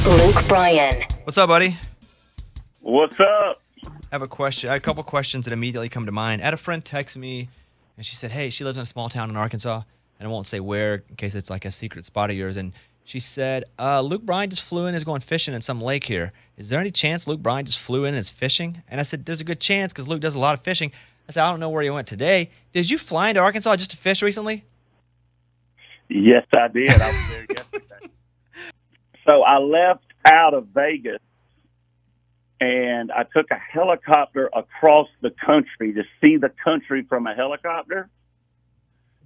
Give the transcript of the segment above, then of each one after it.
Luke Bryan. What's up, buddy? What's up? I have a question. I have a couple questions that immediately come to mind. I had a friend text me, and she said, hey, she lives in a small town in Arkansas, and I won't say where in case it's like a secret spot of yours. And she said, Luke Bryan just flew in and is going fishing in some lake here. Is there any chance Luke Bryan just flew in and is fishing? And I said, there's a good chance because Luke does a lot of fishing. I said, I don't know where he went today. Did you fly into Arkansas just to fish recently? Yes, I did. I was there yesterday. So I left out of Vegas, and I took a helicopter across the country to see the country from a helicopter.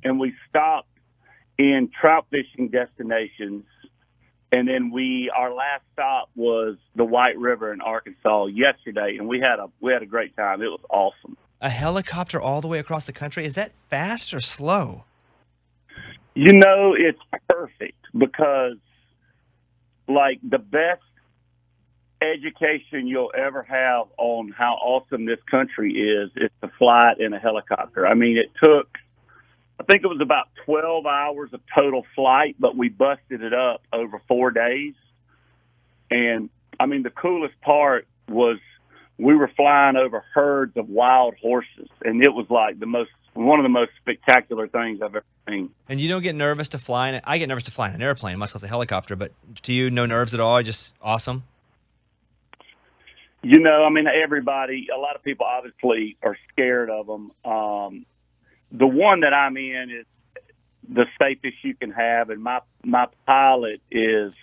And we stopped in trout fishing destinations. And then our last stop was the White River in Arkansas yesterday, and we had a great time. It was awesome. A helicopter all the way across the country? Is that fast or slow? You know, it's perfect because, like, the best education you'll ever have on how awesome this country is to fly it in a helicopter. I mean, I think it was about 12 hours of total flight, but we busted it up over 4 days. And, I mean, the coolest part was we were flying over herds of wild horses, and it was like one of the most spectacular things I've ever seen. And you don't get nervous to fly in it? I get nervous to fly in an airplane, much less a helicopter, but to you, no nerves at all? Just awesome? You know, I mean, a lot of people obviously are scared of them. The one that I'm in is the safest you can have, and my pilot is,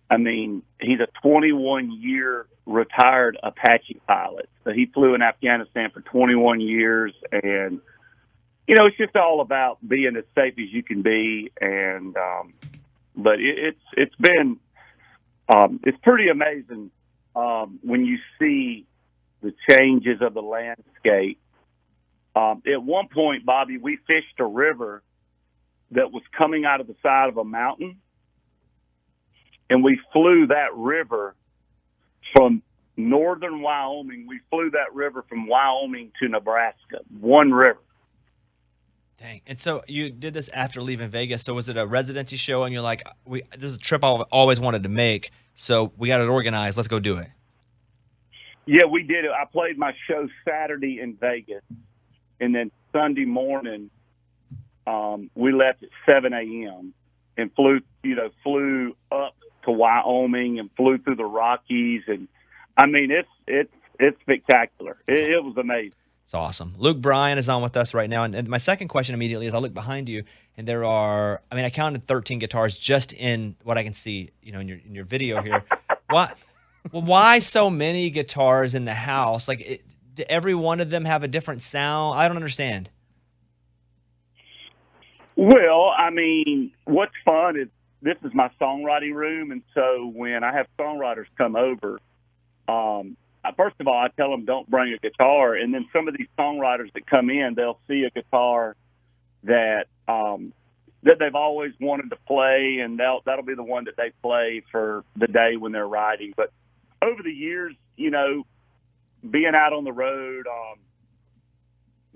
I mean, he's a 21-year retired Apache pilot. So he flew in Afghanistan for 21 years, and, you know, it's just all about being as safe as you can be. And but it's been it's pretty amazing when you see the changes of the landscape. At one point, Bobby, we fished a river that was coming out of the side of a mountain, and we flew that river from northern Wyoming. We flew that river from Wyoming to Nebraska, one river. Dang. And so you did this after leaving Vegas. So was it a residency show, and you're like, this is a trip I've always wanted to make, so we got it organized. Let's go do it. Yeah, we did it. I played my show Saturday in Vegas. And then Sunday morning, we left at 7 a.m. and flew up to Wyoming and flew through the Rockies. And I mean, it's spectacular. It was amazing. It's awesome. Luke Bryan is on with us right now. And my second question immediately is I look behind you, and there are, I mean, I counted 13 guitars just in what I can see, you know, in your video here. Why so many guitars in the house? Like, do every one of them have a different sound? I don't understand. Well, I mean, what's fun is this is my songwriting room, and so when I have songwriters come over, first of all, I tell them don't bring a guitar, and then some of these songwriters that come in, they'll see a guitar that they've always wanted to play, and that'll be the one that they play for the day when they're writing. But over the years, you know, being out on the road,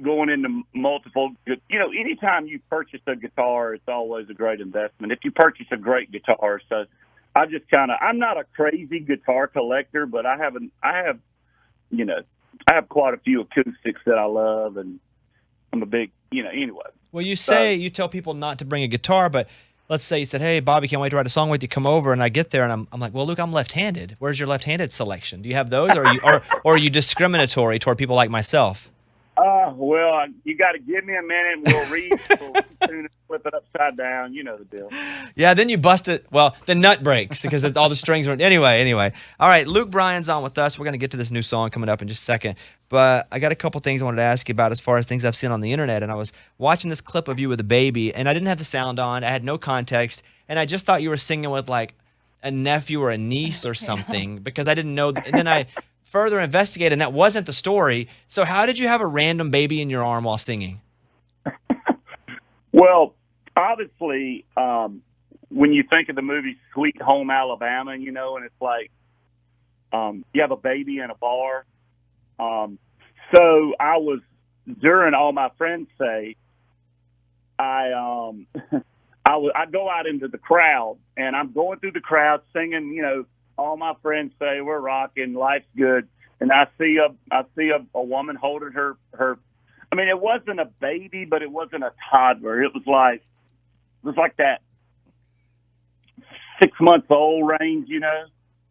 going into multiple, you know, anytime you purchase a guitar, it's always a great investment. If you purchase a great guitar, so I'm not a crazy guitar collector, but I have quite a few acoustics that I love, and I'm a big, anyway. Well, you tell people not to bring a guitar, but let's say you said, hey, Bobby, can't wait to write a song with you. Come over, and I get there, and I'm like, well, Luke, I'm left-handed. Where's your left-handed selection? Do you have those, or are you discriminatory toward people like myself? Well, you got to give me a minute, and we'll read, and flip it upside down. You know the deal. Yeah, then you bust it. Well, the nut breaks because all the strings are. Anyway. All right, Luke Bryan's on with us. We're going to get to this new song coming up in just a second. But I got a couple things I wanted to ask you about as far as things I've seen on the internet. And I was watching this clip of you with a baby, and I didn't have the sound on. I had no context. And I just thought you were singing with, like, a nephew or a niece or something because I didn't know. And then I further investigated, and that wasn't the story. So how did you have a random baby in your arm while singing? Well, obviously, when you think of the movie Sweet Home Alabama, and it's like you have a baby in a bar. So I was, during All My Friends Say, I I go out into the crowd, and I'm going through the crowd singing. All my friends say we're rocking, life's good, and I see a woman holding her. I mean, it wasn't a baby, but it wasn't a toddler. It was like that 6 months old range. I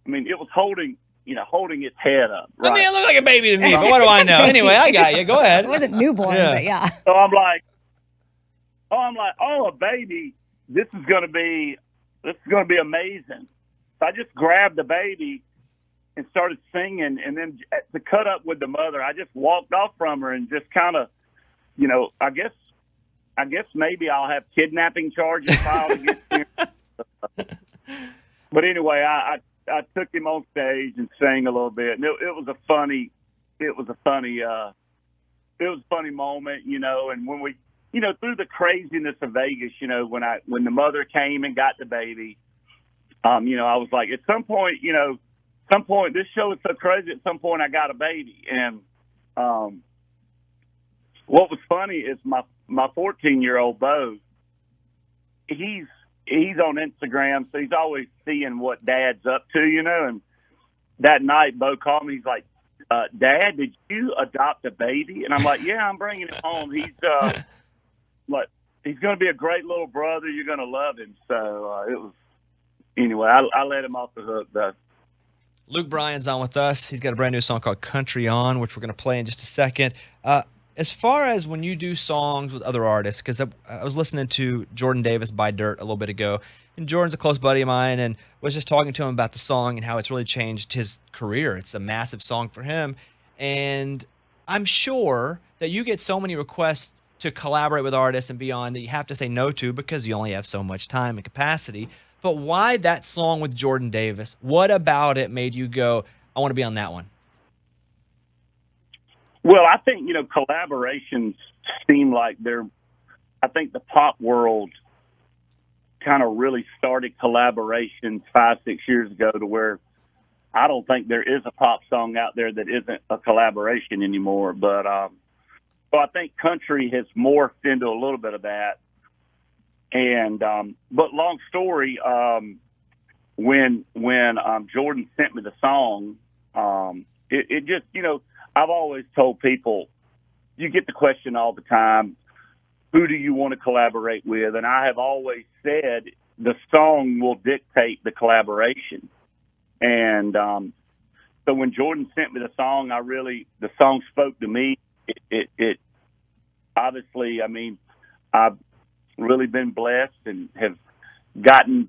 mean, it was holding its head up. Right? I mean, it looked like a baby to me, but what do I know? Anyway, I got you. Go ahead. It wasn't newborn, but yeah. So I'm like, a baby. This is gonna be amazing. So I just grabbed the baby and started singing, and then to cut up with the mother, I just walked off from her and just kind of, I guess maybe I'll have kidnapping charges filed against him. But anyway, I took him on stage and sang a little bit, and it was a funny moment, and when we, through the craziness of Vegas, when the mother came and got the baby, I was like, at some point, this show is so crazy. At some point, I got a baby, and what was funny is my 14-year-old Bo. He's on Instagram, so he's always seeing what Dad's up to, And that night, Bo called me. He's like, "Dad, did you adopt a baby?" And I'm like, "Yeah, I'm bringing him home. He's he's going to be a great little brother. You're going to love him." So it was. Anyway, I let him off the hook, though. Luke Bryan's on with us. He's got a brand new song called Country On, which we're going to play in just a second. As far as when you do songs with other artists, because I was listening to Jordan Davis Buy Dirt a little bit ago, and Jordan's a close buddy of mine, and was just talking to him about the song and how it's really changed his career. It's a massive song for him. And I'm sure that you get so many requests to collaborate with artists and beyond that you have to say no to because you only have so much time and capacity. But why that song with Jordan Davis? What about it made you go, I want to be on that one? Well, I think, collaborations seem like I think the pop world kind of really started collaborations 5-6 years ago to where I don't think there is a pop song out there that isn't a collaboration anymore. But so I think country has morphed into a little bit of that. And but long story, when Jordan sent me the song, it just, I've always told people, you get the question all the time, who do you want to collaborate with? And I have always said the song will dictate the collaboration. And so when Jordan sent me the song, the song spoke to me. It obviously, I mean, I've really been blessed and have gotten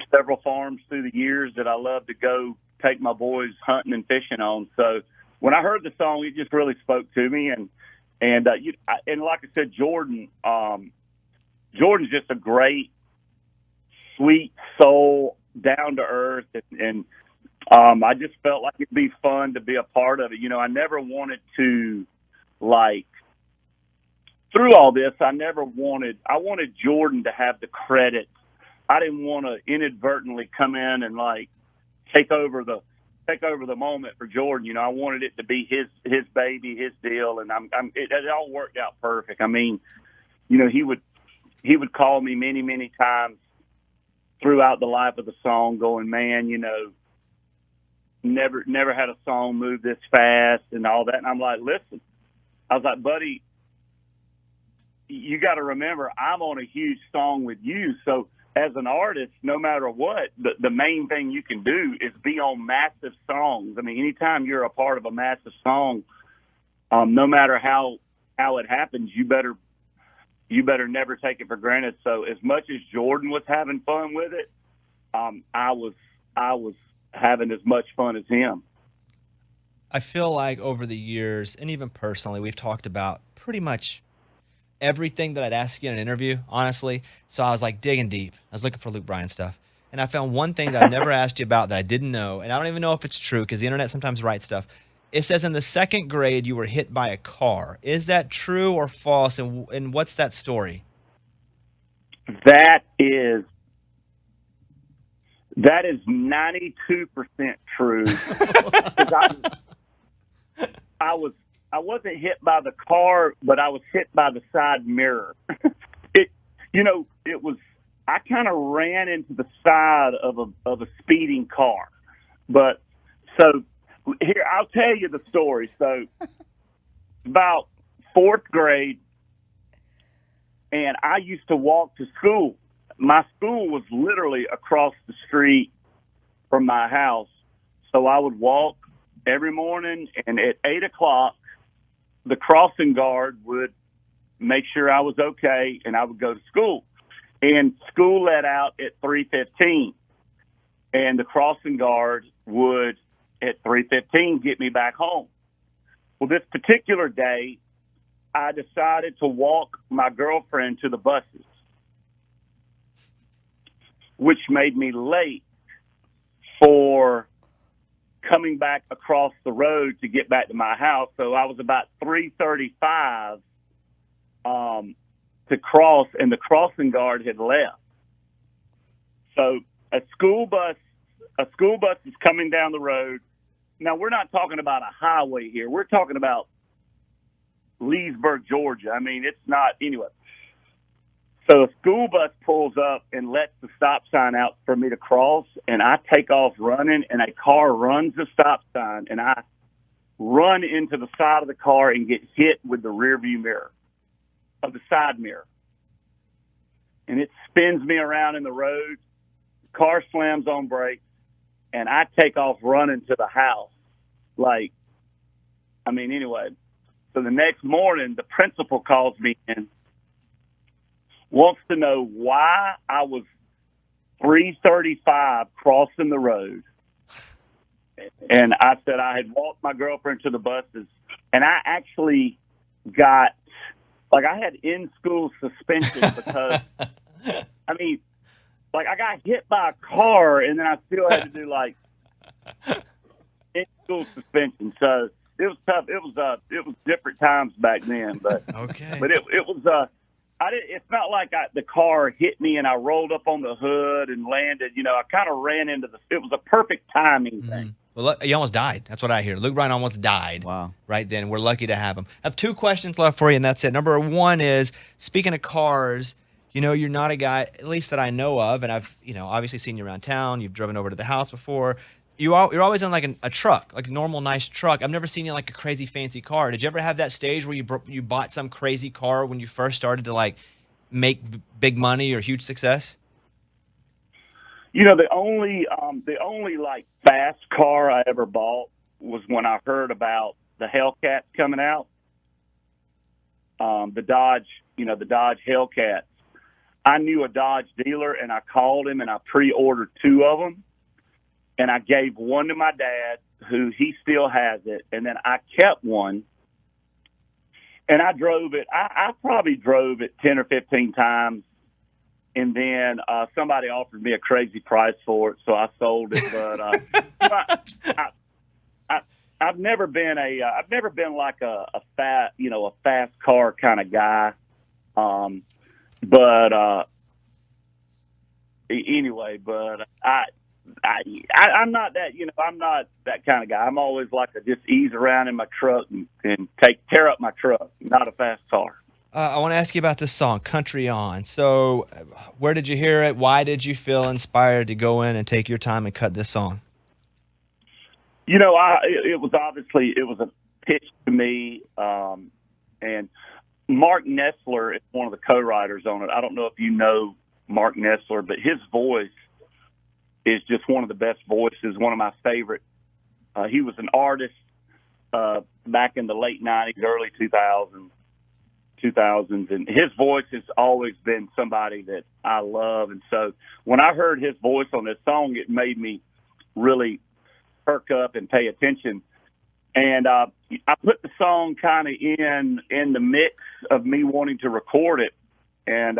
several farms through the years that I love to go take my boys hunting and fishing on. So when I heard the song, it just really spoke to me. And like I said, Jordan's just a great, sweet soul, down to earth. And I just felt like it'd be fun to be a part of it. I never wanted to, through all this, I wanted Jordan to have the credit. I didn't want to inadvertently come in and take over the moment for Jordan. I wanted it to be his baby, his deal, and it all worked out perfect. I mean, he would call me many, many times throughout the life of the song, going, "Man, never had a song move this fast," and all that. And I'm like, "Listen," I was like, "Buddy, you got to remember, I'm on a huge song with you. So as an artist, no matter what, the main thing you can do is be on massive songs. I mean, anytime you're a part of a massive song, no matter how it happens, you better never take it for granted." So as much as Jordan was having fun with it, I was having as much fun as him. I feel like over the years, and even personally, we've talked about pretty much everything that I'd ask you in an interview, honestly. So I was digging deep. I was looking for Luke Bryan stuff. And I found one thing that I never asked you about that I didn't know. And I don't even know if it's true because the internet sometimes writes stuff. It says in the second grade you were hit by a car. Is that true or false? And what's that story? That is 92% true. I wasn't hit by the car, but I was hit by the side mirror. It was I kind of ran into the side of a speeding car. But so here, I'll tell you the story. So about fourth grade, and I used to walk to school. My school was literally across the street from my house. So I would walk every morning, and at 8 o'clock, the crossing guard would make sure I was okay, and I would go to school. And school let out at 3:15, and the crossing guard would, at 3:15, get me back home. Well, this particular day, I decided to walk my girlfriend to the buses, which made me late for coming back across the road to get back to my house. So I was about 3:35 to cross, and the crossing guard had left. So a school bus is coming down the road. Now, we're not talking about a highway here. We're talking about Leesburg, Georgia. I mean, it's not, anyway. So a school bus pulls up and lets the stop sign out for me to cross, and I take off running, and a car runs the stop sign, and I run into the side of the car and get hit with the rearview mirror of the side mirror. And it spins me around in the road. The car slams on brakes, and I take off running to the house. Anyway. So the next morning, the principal calls me in, wants to know why I was 3:35 crossing the road. And I said I had walked my girlfriend to the buses, and I actually got, I had in-school suspension because, I got hit by a car, and then I still had to do, in-school suspension. So it was tough. It was different times back then, but okay. But it was it's not like the car hit me and I rolled up on the hood and landed. I kind of ran into it was a perfect timing thing. Well, you almost died. That's what I hear. Luke Bryan almost died. Wow. Right then. We're lucky to have him. I have two questions left for you, and that's it. Number one is, speaking of cars, you're not a guy, at least that I know of, and I've, obviously seen you around town. You've driven over to the house before. You're always in a truck, like a normal, nice truck. I've never seen you in a crazy, fancy car. Did you ever have that stage where you bought some crazy car when you first started to make big money or huge success? The only fast car I ever bought was when I heard about the Hellcats coming out. The Dodge Hellcats. I knew a Dodge dealer, and I called him, and I pre-ordered 2 of them. And I gave one to my dad, who he still has it. And then I kept one, and I drove it. I probably drove it 10 or 15 times. And then somebody offered me a crazy price for it, so I sold it. But I've never been like a fast car kind of guy. I'm not that, I'm not that kind of guy. I'm always just ease around in my truck and tear up my truck, not a fast car. I want to ask you about this song, Country On. So where did you hear it? Why did you feel inspired to go in and take your time and cut this song? It was a pitch to me. And Mark Nessler is one of the co-writers on it. I don't know if you know Mark Nessler, but his voice is just one of the best voices, one of my favorite. He was an artist back in the late 90s, early 2000s, and his voice has always been somebody that I love. And so when I heard his voice on this song, it made me really perk up and pay attention. And I put the song kind of in the mix of me wanting to record it, and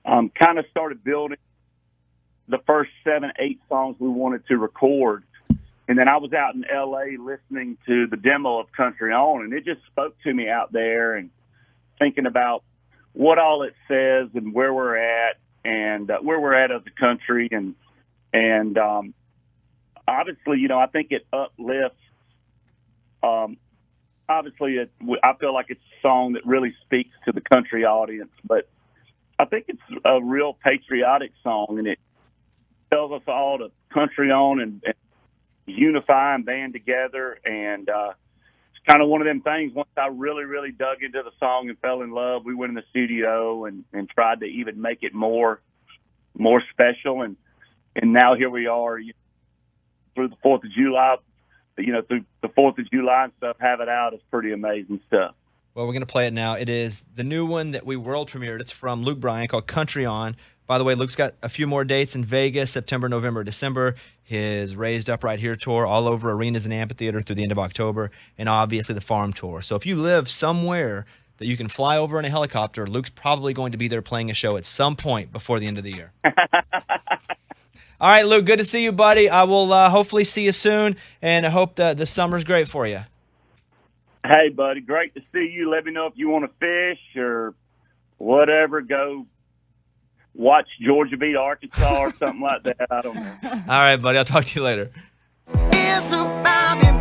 kind of started building the first 7, 8 songs we wanted to record. And then I was out in L.A. listening to the demo of Country On, and it just spoke to me out there and thinking about what all it says and where we're at and where we're at as a country. And obviously, I think it uplifts. Obviously, I feel like it's a song that really speaks to the country audience, but I think it's a real patriotic song, and it tells us all to country on and unify and band together. And it's kind of one of them things. Once I really, really dug into the song and fell in love, we went in the studio and tried to even make it more special. And now here we are, through the 4th of July. Through the 4th of July and stuff, have it out. It's pretty amazing stuff. Well, we're going to play it now. It is the new one that we world premiered. It's from Luke Bryan called Country On. By the way, Luke's got a few more dates in Vegas, September, November, December. His Raised Up Right Here tour all over arenas and amphitheater through the end of October, and obviously the farm tour. So if you live somewhere that you can fly over in a helicopter, Luke's probably going to be there playing a show at some point before the end of the year. All right, Luke, good to see you, buddy. I will hopefully see you soon, and I hope that the summer's great for you. Hey, buddy, great to see you. Let me know if you want to fish or whatever. Go watch Georgia beat Arkansas or something like that. I don't know. All right, buddy. I'll talk to you later. It's about